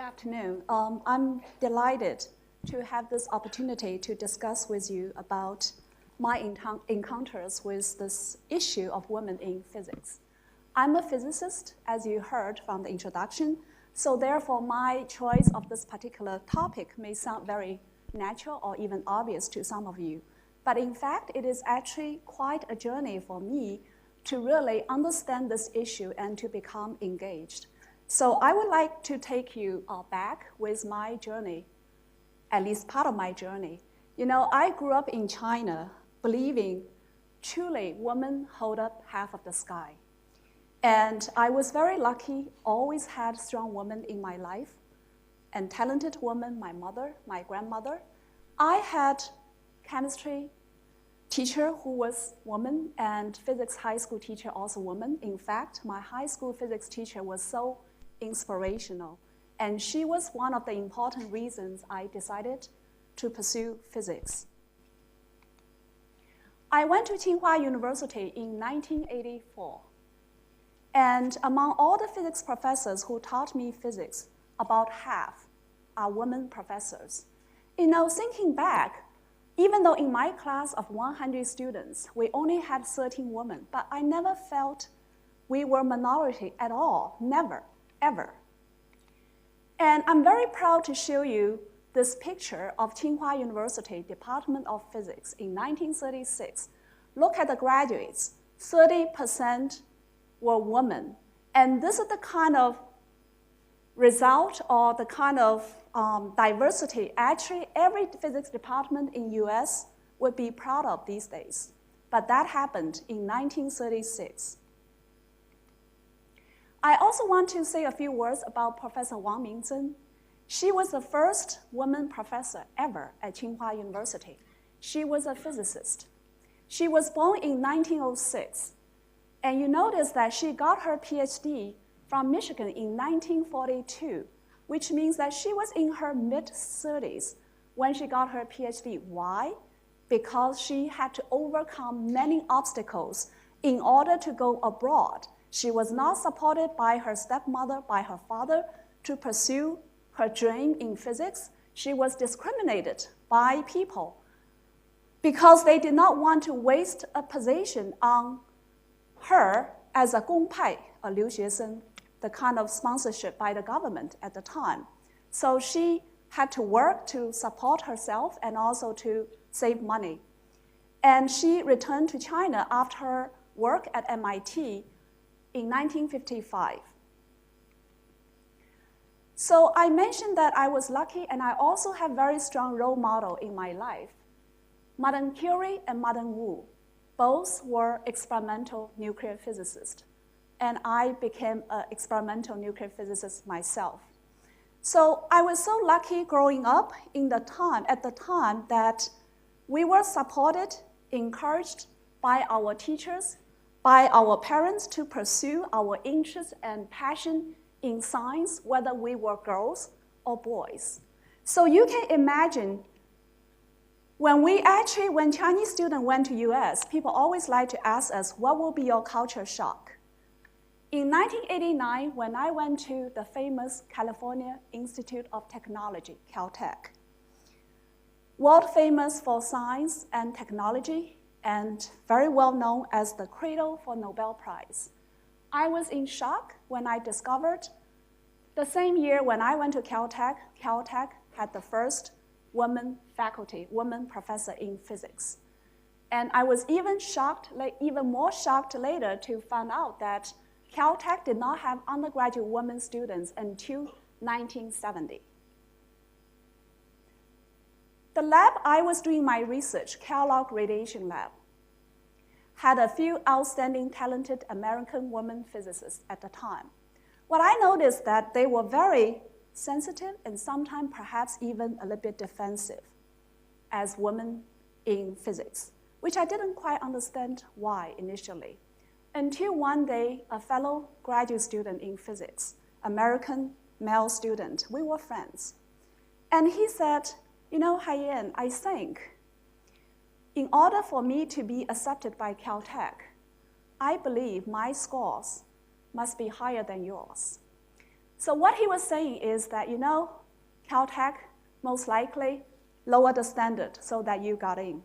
afternoon. I'm delighted to have this opportunity to discuss with you about my encounters with this issue of women in physics. I'm a physicist, as you heard from the introduction, so therefore my choice of this particular topic may sound very natural or even obvious to some of you. But in fact, it is actually quite a journey for me to really understand this issue and to become engaged. So I would like to take you back with my journey, at least part of my journey. You know, I grew up in China believing truly women hold up half of the sky. And I was very lucky, always had strong women in my life, and talented women, my mother, my grandmother. I had chemistry teacher who was woman, and physics high school teacher also woman. In fact, my high school physics teacher was so inspirational, and she was one of the important reasons I decided to pursue physics. I went to Tsinghua University in 1984, and among all the physics professors who taught me physics, about half are women professors. You know, thinking back, even though in my class of 100 students, we only had 13 women, but I never felt we were minority at all, never, ever. And I'm very proud to show you this picture of Tsinghua University Department of Physics in 1936. Look at the graduates, 30% were women. And this is the kind of result or the kind of diversity actually every physics department in US would be proud of these days. But that happened in 1936. I also want to say a few words about Professor Wang Mingzhen. She was the first woman professor ever at Tsinghua University. She was a physicist. She was born in 1906. And you notice that she got her Ph.D. from Michigan in 1942, which means that she was in her mid-30s when she got her Ph.D. Why? Because she had to overcome many obstacles in order to go abroad. She was not supported by her stepmother, by her father, to pursue her dream in physics. She was discriminated by people because they did not want to waste a position on her as a 公派, a 留学生, the kind of sponsorship by the government at the time. So she had to work to support herself and also to save money. And she returned to China after her work at MIT in 1955. So I mentioned that I was lucky, and I also have very strong role model in my life. Madame Curie and Madame Wu both were experimental nuclear physicists, and I became an experimental nuclear physicist myself. So I was so lucky growing up at the time that we were supported, encouraged by our teachers, by our parents to pursue our interest and passion in science, whether we were girls or boys. So you can imagine when Chinese students went to US, people always like to ask us, what will be your culture shock? In 1989, when I went to the famous California Institute of Technology, Caltech, world famous for science and technology, and very well known as the cradle for Nobel Prize. I was in shock when I discovered the same year when I went to Caltech, Caltech had the first woman faculty, woman professor in physics. And I was even more shocked later to find out that Caltech did not have undergraduate women students until 1970. The lab I was doing my research, Kellogg Radiation Lab, had a few outstanding, talented American women physicists at the time. What I noticed that they were very sensitive and sometimes perhaps even a little bit defensive as women in physics, which I didn't quite understand why initially. Until one day, a fellow graduate student in physics, American male student, we were friends. And he said, you know, Haiyan, I think in order for me to be accepted by Caltech, I believe my scores must be higher than yours. So what he was saying is that, Caltech most likely lowered the standard so that you got in.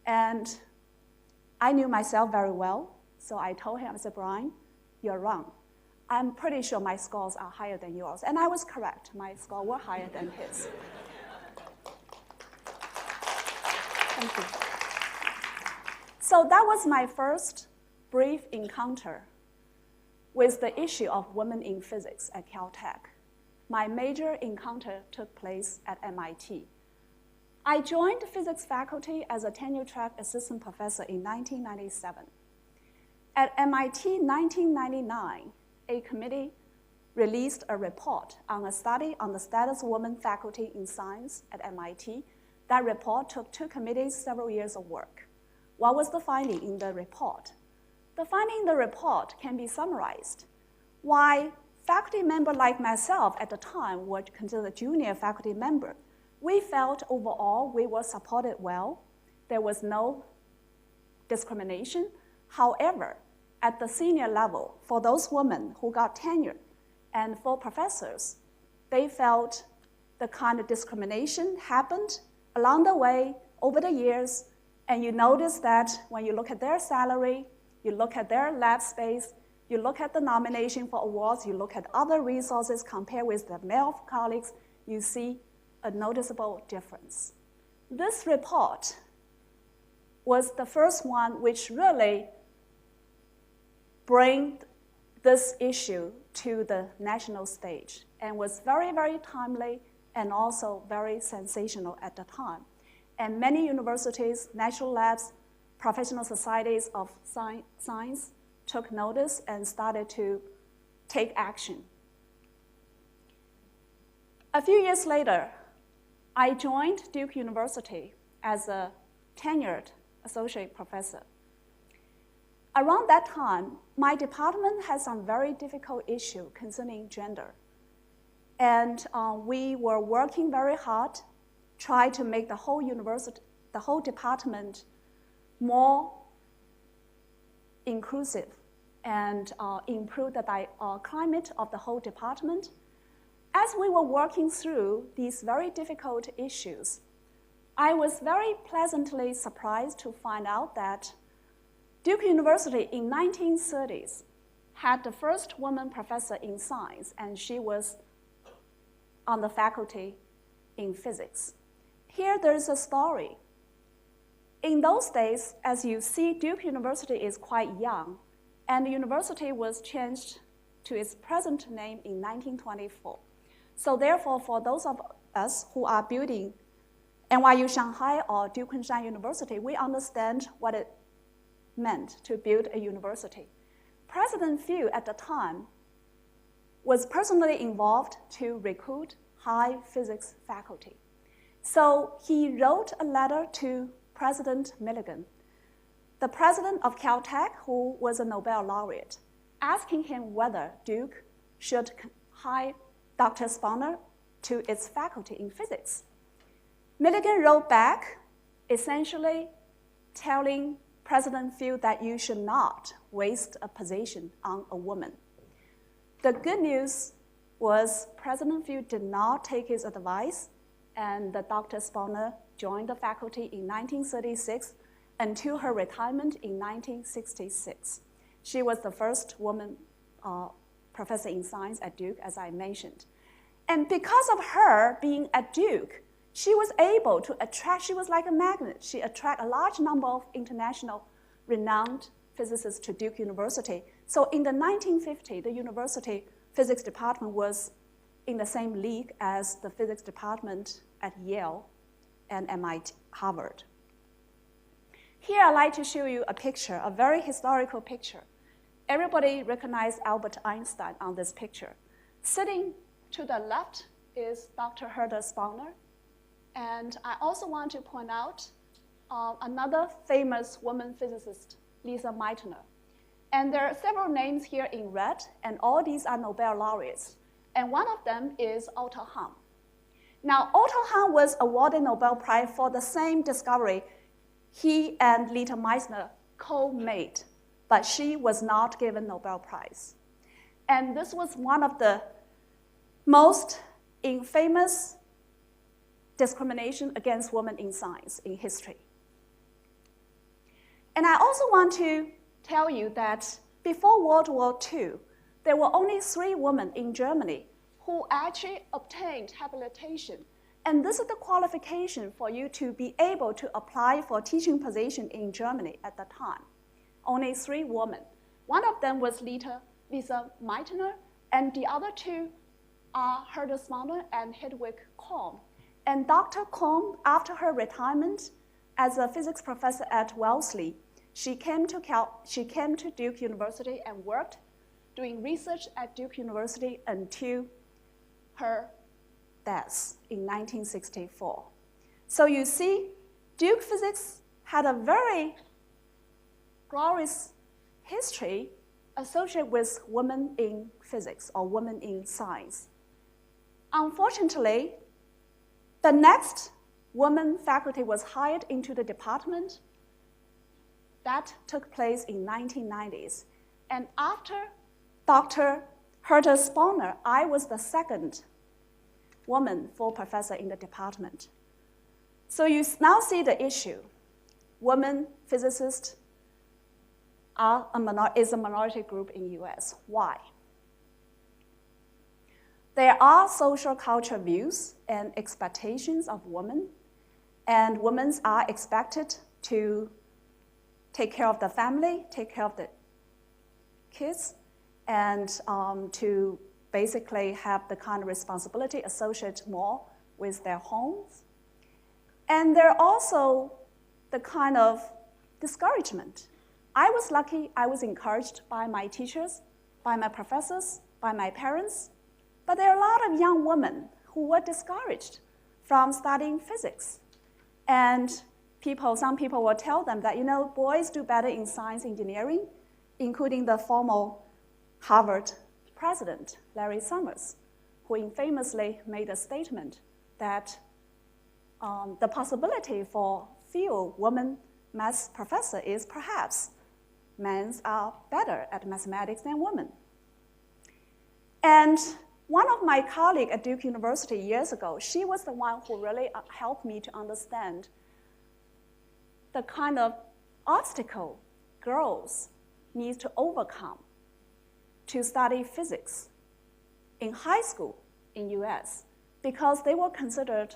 And I knew myself very well, so I told him, I said, Brian, you're wrong. I'm pretty sure my scores are higher than yours. And I was correct. My scores were higher than his. Thank you. So that was my first brief encounter with the issue of women in physics at Caltech. My major encounter took place at MIT. I joined the physics faculty as a tenure-track assistant professor in 1997. At MIT 1999, a committee released a report on a study on the status of women faculty in science at MIT. That report took two committees several years of work. What was the finding in the report? The finding in the report can be summarized. Why faculty member like myself at the time were considered junior faculty member, we felt overall we were supported well. There was no discrimination. However, at the senior level, for those women who got tenure and for professors, they felt the kind of discrimination happened along the way over the years. And you notice that when you look at their salary, you look at their lab space, you look at the nomination for awards, you look at other resources compared with the male colleagues, you see a noticeable difference. This report was the first one which really bring this issue to the national stage and was very, very timely and also very sensational at the time. And many universities, national labs, professional societies of science took notice and started to take action. A few years later, I joined Duke University as a tenured associate professor. Around that time, my department had some very difficult issues concerning gender. And we were working very hard, trying to make the whole university, the whole department more inclusive and improve the climate of the whole department. As we were working through these very difficult issues, I was very pleasantly surprised to find out that Duke University in 1930s had the first woman professor in science, and she was on the faculty in physics. Here there's a story. In those days, as you see, Duke University is quite young, and the university was changed to its present name in 1924. So therefore, for those of us who are building NYU Shanghai or Duke Kunshan University, we understand what it meant to build a university. President Field at the time was personally involved to recruit high physics faculty. So he wrote a letter to President Milligan, the president of Caltech, who was a Nobel laureate, asking him whether Duke should hire Dr. Spooner to its faculty in physics. Milligan wrote back, essentially telling President Field that you should not waste a position on a woman. The good news was President Field did not take his advice, and Dr. Spooner joined the faculty in 1936 until her retirement in 1966. She was the first woman professor in science at Duke, as I mentioned. And because of her being at Duke, she was able to attract, she was like a magnet. She attracted a large number of international renowned physicists to Duke University. So in the 1950s, the university physics department was in the same league as the physics department at Yale and MIT, Harvard. Here I'd like to show you a picture, a very historical picture. Everybody recognized Albert Einstein on this picture. Sitting to the left is Dr. Herder Spooner. And I also want to point out another famous woman physicist, Lisa Meitner. And there are several names here in red, and all these are Nobel laureates. And one of them is Otto Hahn. Now, Otto Hahn was awarded Nobel Prize for the same discovery he and Lisa Meitner co-made, but she was not given Nobel Prize. And this was one of the most infamous discrimination against women in science in history. And I also want to tell you that before World War II, there were only 3 women in Germany who actually obtained habilitation. And this is the qualification for you to be able to apply for a teaching position in Germany at the time. Only 3 women. One of them was Lisa Meitner, and the other 2 are Herta Smaner and Hedwig Kohm. And Dr. Kohm, after her retirement as a physics professor at Wellesley, she came to Duke University and worked doing research at Duke University until her death in 1964. So you see, Duke physics had a very glorious history associated with women in physics or women in science. Unfortunately, the next woman faculty was hired into the department. That took place in 1990s. And after Dr. Herta Smaner, I was the second woman full professor in the department. So you now see the issue. Women physicists is a minority group in US. Why? There are social culture views and expectations of women, and women are expected to take care of the family, take care of the kids, and to basically have the kind of responsibility associated more with their homes. And there are also the kind of discouragement. I was lucky, I was encouraged by my teachers, by my professors, by my parents, but there are a lot of young women who were discouraged from studying physics. And some people will tell them that, boys do better in science engineering, including the former Harvard president, Larry Summers, who infamously made a statement that the possibility for few women math professors is perhaps men are better at mathematics than women. And one of my colleagues at Duke University years ago, she was the one who really helped me to understand the kind of obstacle girls need to overcome to study physics in high school in US, because they were considered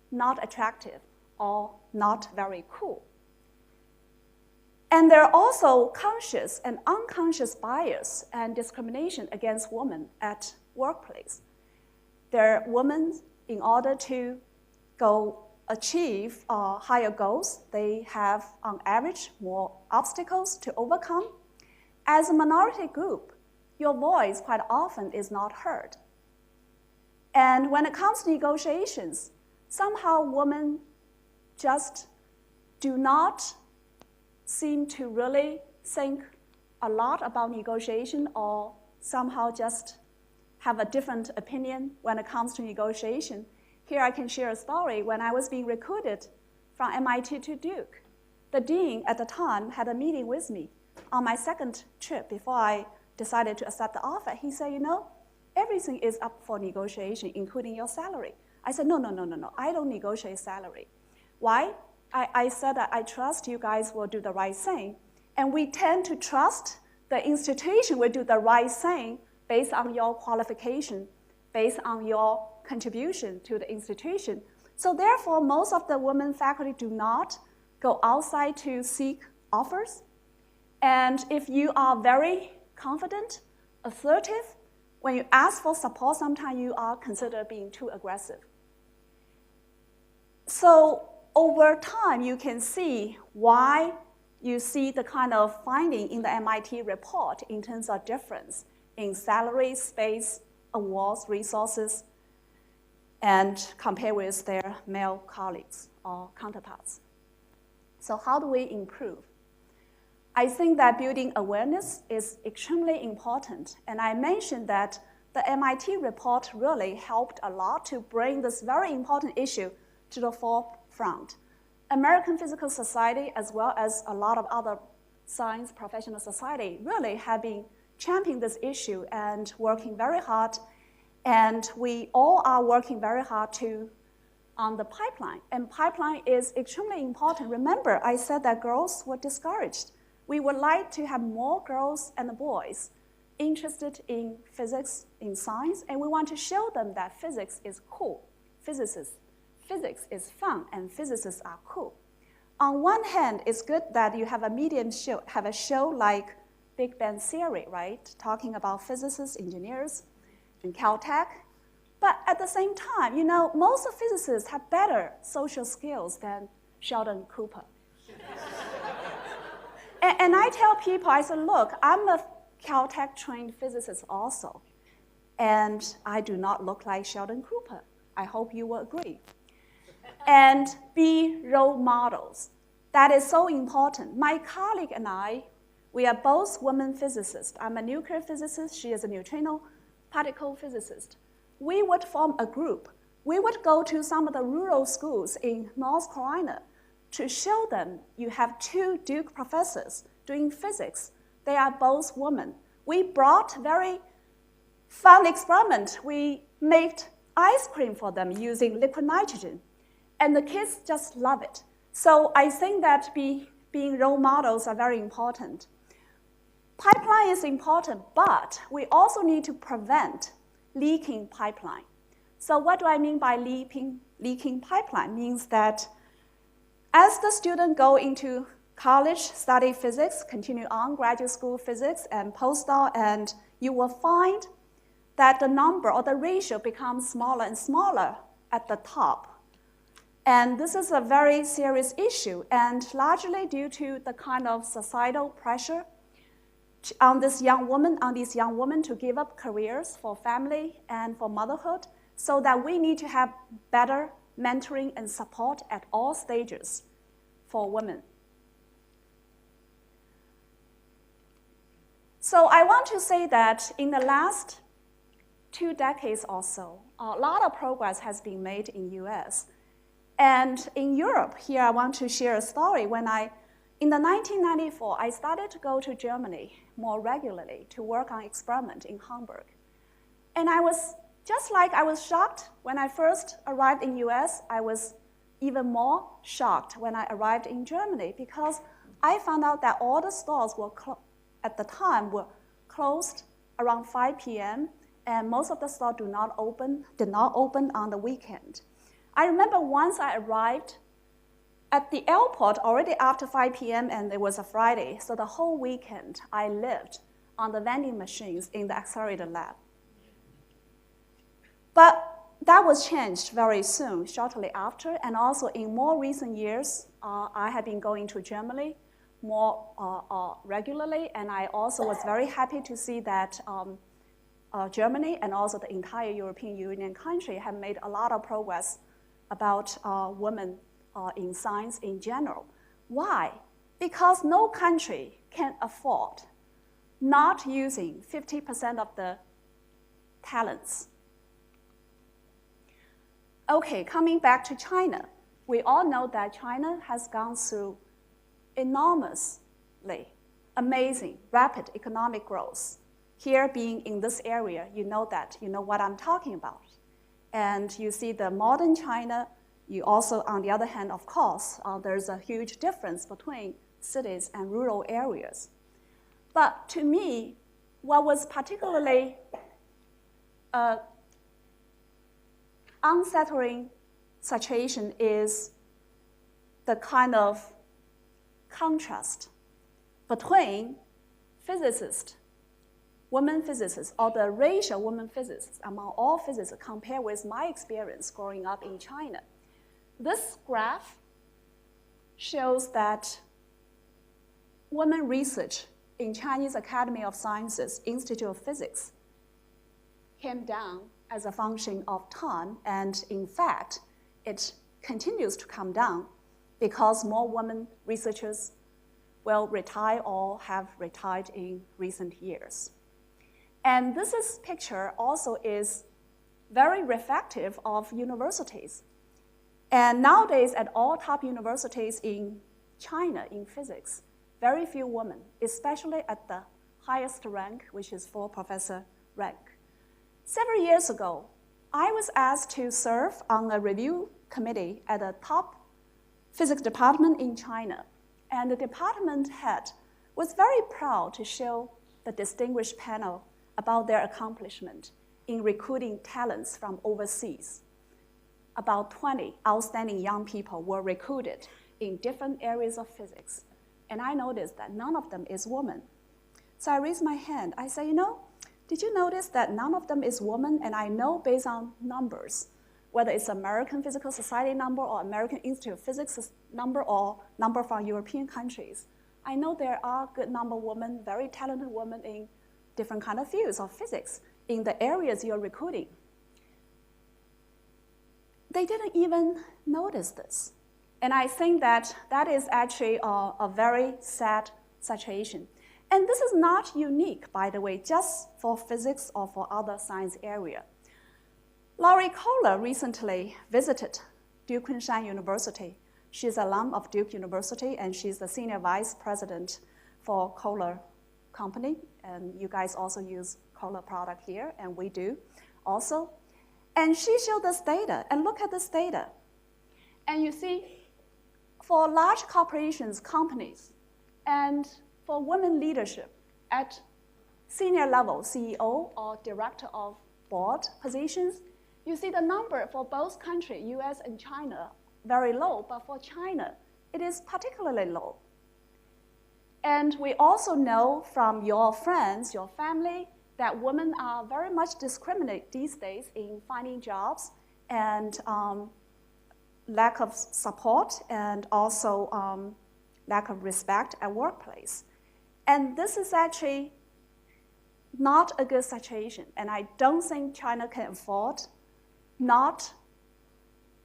not attractive or not very cool. And there are also conscious and unconscious bias and discrimination against women at workplace. There are women, in order to go achieve higher goals, they have, on average, more obstacles to overcome. As a minority group, your voice quite often is not heard. And when it comes to negotiations, somehow women just do not seem to really think a lot about negotiation, or somehow just have a different opinion when it comes to negotiation. Here I can share a story. When I was being recruited from MIT to Duke, the dean at the time had a meeting with me on my second trip before I decided to accept the offer. He said, everything is up for negotiation, including your salary. I said, no, I don't negotiate salary. Why? I said that I trust you guys will do the right thing. And we tend to trust the institution will do the right thing based on your qualification, based on your contribution to the institution. So therefore, most of the women faculty do not go outside to seek offers. And if you are very confident, assertive, when you ask for support, sometimes you are considered being too aggressive. So over time, you can see why you see the kind of finding in the MIT report in terms of difference in salary, space, awards, resources, and compare with their male colleagues or counterparts. So how do we improve? I think that building awareness is extremely important. And I mentioned that the MIT report really helped a lot to bring this very important issue to the forefront. American Physical Society, as well as a lot of other science professional society, really have been championing this issue and working very hard. And we all are working very hard on the pipeline. And pipeline is extremely important. Remember, I said that girls were discouraged. We would like to have more girls and boys interested in physics, in science, and we want to show them that physics is cool. Physics is fun, and physicists are cool. On one hand, it's good that you have a show like Big Bang Theory, right? Talking about physicists, engineers, and Caltech. But at the same time, you know, most of physicists have better social skills than Sheldon Cooper. and I tell people, I said, look, I'm a Caltech-trained physicist also, and I do not look like Sheldon Cooper. I hope you will agree. And be role models. That is so important. My colleague and I, we are both women physicists. I'm a nuclear physicist. She is a neutrino particle physicist. We would form a group. We would go to some of the rural schools in North Carolina to show them you have two Duke professors doing physics. They are both women. We brought very fun experiment. We made ice cream for them using liquid nitrogen. And the kids just love it. So I think that being role models are very important. Pipeline is important, but we also need to prevent leaking pipeline. So what do I mean by leaking pipeline? Means that as the student go into college, study physics, continue on graduate school physics and postdoc, and you will find that the number or the ratio becomes smaller and smaller at the top. And this is a very serious issue, and largely due to the kind of societal pressure on these young women to give up careers for family and for motherhood, so that we need to have better mentoring and support at all stages for women. So I want to say that in the last 2 decades or so, a lot of progress has been made in US. And in Europe, here I want to share a story. In the 1994, I started to go to Germany more regularly to work on experiment in Hamburg. And I was shocked when I first arrived in US, I was even more shocked when I arrived in Germany, because I found out that all the stores at the time were closed around 5 p.m., and most of the stores did not open on the weekend. I remember once I arrived at the airport already after 5 p.m., and it was a Friday, so the whole weekend I lived on the vending machines in the accelerator lab. But that was changed very soon, shortly after, and also in more recent years, I have been going to Germany more regularly, and I also was very happy to see that Germany and also the entire European Union country have made a lot of progress about women in science in general. Why? Because no country can afford not using 50% of the talents. Okay, coming back to China, we all know that China has gone through enormously amazing, rapid economic growth. Here being in this area, you know what I'm talking about. And you see the modern China, you also, on the other hand, of course, there's a huge difference between cities and rural areas. But to me, what was particularly unsettling situation is the kind of contrast between physicists, women physicists, or the ratio of women physicists among all physicists compared with my experience growing up in China. This graph shows that women research in Chinese Academy of Sciences, Institute of Physics, came down as a function of time, and in fact, it continues to come down because more women researchers will retire or have retired in recent years. And this picture also is very reflective of universities. And nowadays, at all top universities in China in physics, very few women, especially at the highest rank, which is full professor rank. Several years ago, I was asked to serve on a review committee at a top physics department in China. And the department head was very proud to show the distinguished panel about their accomplishment in recruiting talents from overseas. About 20 outstanding young people were recruited in different areas of physics. And I noticed that none of them is woman. So I raised my hand. I say, did you notice that none of them is woman? And I know based on numbers, whether it's American Physical Society number or American Institute of Physics number or number from European countries, I know there are a good number of women, very talented women in different kind of fields of physics in the areas you're recruiting. They didn't even notice this. And I think that that is actually a very sad situation. And this is not unique, by the way, just for physics or for other science area. Laurie Kohler recently visited Duke Kunshan University. She's an alum of Duke University, and she's the senior vice president for Kohler Company. And you guys also use Kohler product here, and we do also. And she showed this data, and look at this data. And you see, for large corporations, companies, and for women leadership at senior level, CEO or director of board positions, you see the number for both countries, US and China, very low, but for China, it is particularly low. And we also know from your friends, your family, that women are very much discriminated these days in finding jobs and lack of support and also lack of respect at workplace. And this is actually not a good situation. And I don't think China can afford not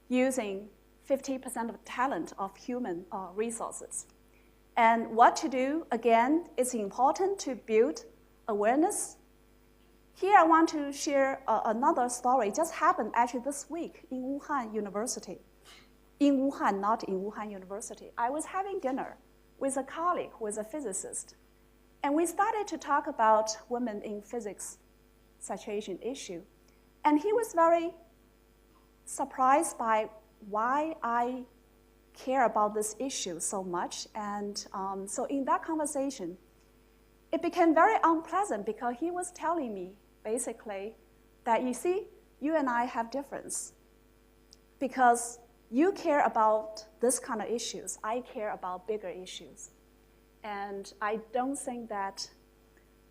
using 50% of talent of human resources. And what to do, again, it's important to build awareness. Here I want to share another story. It just happened actually this week in Wuhan University. In Wuhan, not in Wuhan University. I was having dinner with a colleague who is a physicist. And we started to talk about women in physics situation issue. And he was very surprised by why I care about this issue so much. And so in that conversation, it became very unpleasant because he was telling me basically that, you see, you and I have difference. Because you care about this kind of issues, I care about bigger issues. And I don't think that,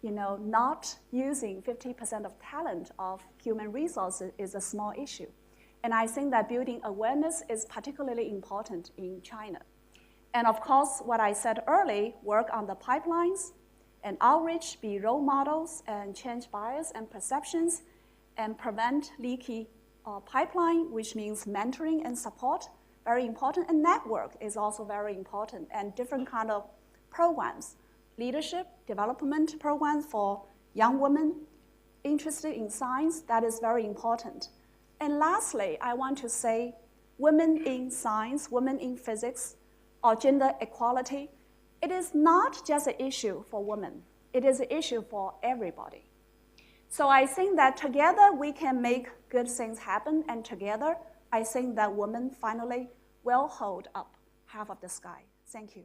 not using 50% of talent of human resources is a small issue. And I think that building awareness is particularly important in China. And of course, what I said earlier, work on the pipelines and outreach, be role models and change bias and perceptions and prevent leaky pipeline, which means mentoring and support, very important. And network is also very important, and different kind of programs, leadership, development programs for young women interested in science, that is very important. And lastly, I want to say women in science, women in physics, or gender equality, it is not just an issue for women. It is an issue for everybody. So I think that together we can make good things happen, and together I think that women finally will hold up half of the sky. Thank you.